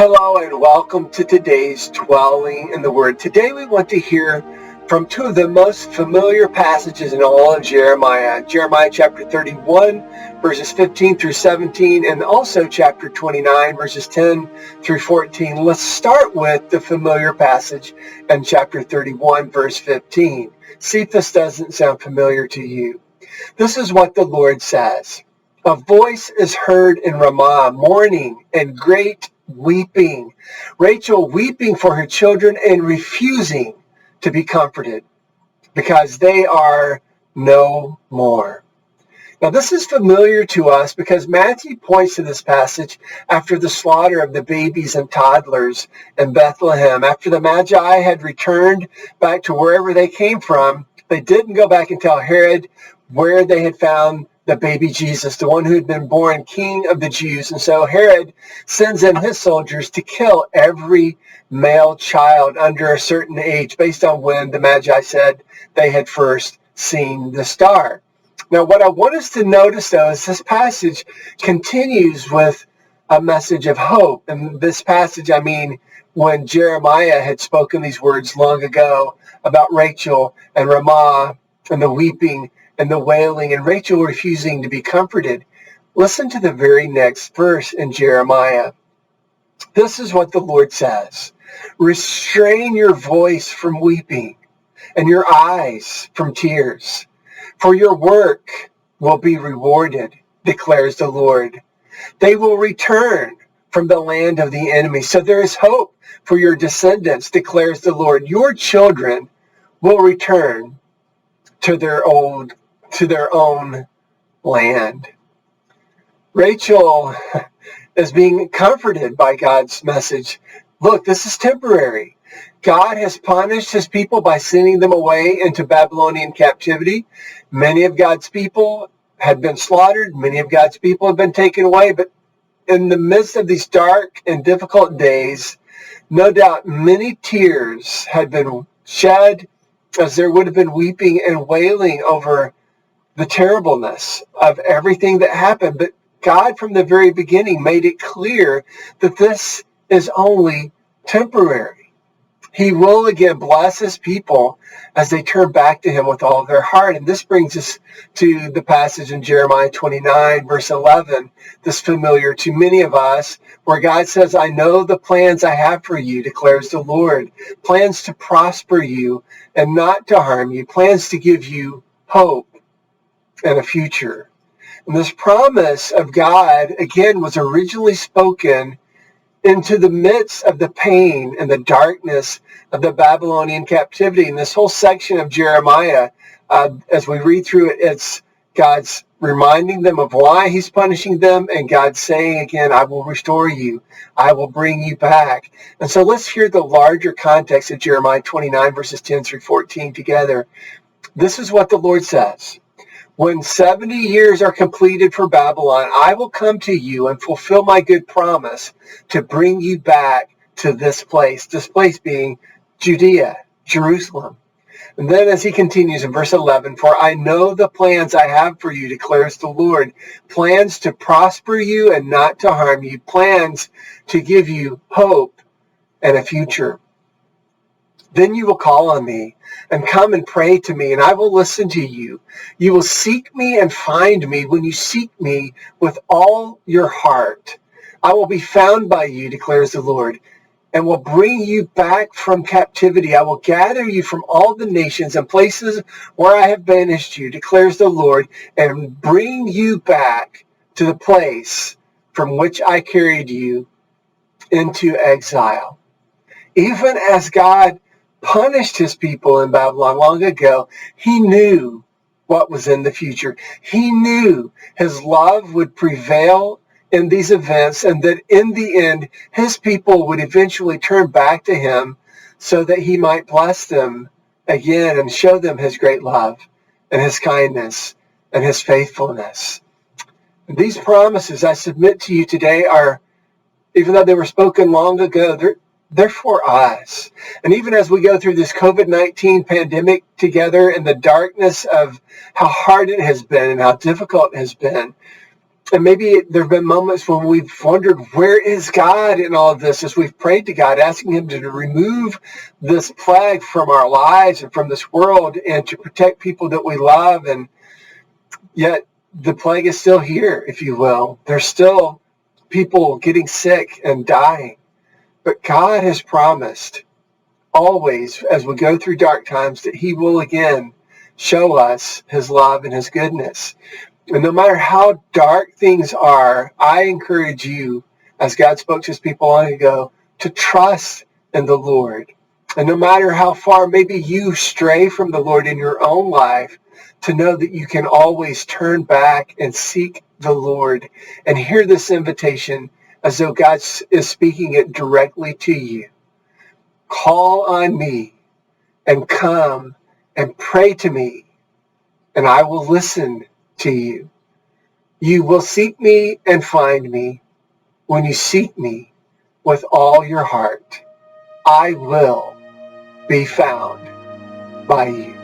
Hello and welcome to today's Dwelling in the Word. Today we want to hear from two of the most familiar passages in all of Jeremiah. Jeremiah chapter 31, verses 15 through 17, and also chapter 29, verses 10 through 14. Let's start with the familiar passage in chapter 31, verse 15. See if this doesn't sound familiar to you. This is what the Lord says. A voice is heard in Ramah, mourning and great weeping. Rachel weeping for her children and refusing to be comforted because they are no more. Now this is familiar to us because Matthew points to this passage after the slaughter of the babies and toddlers in Bethlehem. After the Magi had returned back to wherever they came from, they didn't go back and tell Herod where they had found the baby Jesus, the one who had been born King of the Jews. And so Herod sends in his soldiers to kill every male child under a certain age based on when the Magi said they had first seen the star. Now, what I want us to notice, though, is this passage continues with a message of hope. And this passage, I mean, when Jeremiah had spoken these words long ago about Rachel and Ramah and the weeping and the wailing and Rachel refusing to be comforted. Listen to the very next verse in Jeremiah. This is what the Lord says. Restrain your voice from weeping and your eyes from tears, for your work will be rewarded, declares the Lord. They will return from the land of the enemy. So there is hope for your descendants, declares the Lord. Your children will return to their own land. Rachel is being comforted by God's message. Look, this is temporary. God has punished his people by sending them away into Babylonian captivity. Many of God's people had been slaughtered. Many of God's people have been taken away. But in the midst of these dark and difficult days, no doubt many tears had been shed as there would have been weeping and wailing over the terribleness of everything that happened. But God from the very beginning made it clear that this is only temporary. He will again bless his people as they turn back to him with all their heart. And this brings us to the passage in Jeremiah 29, verse 11, this familiar to many of us, where God says, I know the plans I have for you, declares the Lord. Plans to prosper you and not to harm you. Plans to give you hope and a future. And this promise of God, again, was originally spoken into the midst of the pain and the darkness of the Babylonian captivity. And this whole section of Jeremiah, as we read through it, it's God's reminding them of why he's punishing them, and God saying again, I will restore you. I will bring you back. And so let's hear the larger context of Jeremiah 29, verses 10 through 14 together. This is what the Lord says. When 70 years are completed for Babylon, I will come to you and fulfill my good promise to bring you back to this place being Judea, Jerusalem. And then as he continues in verse 11, for I know the plans I have for you, declares the Lord, plans to prosper you and not to harm you, plans to give you hope and a future. Then you will call on me and come and pray to me, and I will listen to you. You will seek me and find me when you seek me with all your heart. I will be found by you, declares the Lord, and will bring you back from captivity. I will gather you from all the nations and places where I have banished you, declares the Lord, and bring you back to the place from which I carried you into exile. Even as God punished his people in Babylon long ago, he knew what was in the future. He knew his love would prevail in these events and that in the end, his people would eventually turn back to him so that he might bless them again and show them his great love and his kindness and his faithfulness. And these promises I submit to you today are, even though they were spoken long ago, they're for us. And even as we go through this COVID-19 pandemic together in the darkness of how hard it has been and how difficult it has been, And maybe there have been moments when we've wondered, where is God in all of this, as we've prayed to God, asking him to remove this plague from our lives and from this world and to protect people that we love. And yet the plague is still here, if you will. There's still people getting sick and dying. But God has promised always, as we go through dark times, that he will again show us his love and his goodness. And no matter how dark things are, I encourage you, as God spoke to his people long ago, to trust in the Lord. And no matter how far maybe you stray from the Lord in your own life, to know that you can always turn back and seek the Lord and hear this invitation as though God is speaking it directly to you. Call on me and come and pray to me, and I will listen to you. You will seek me and find me when you seek me with all your heart. I will be found by you.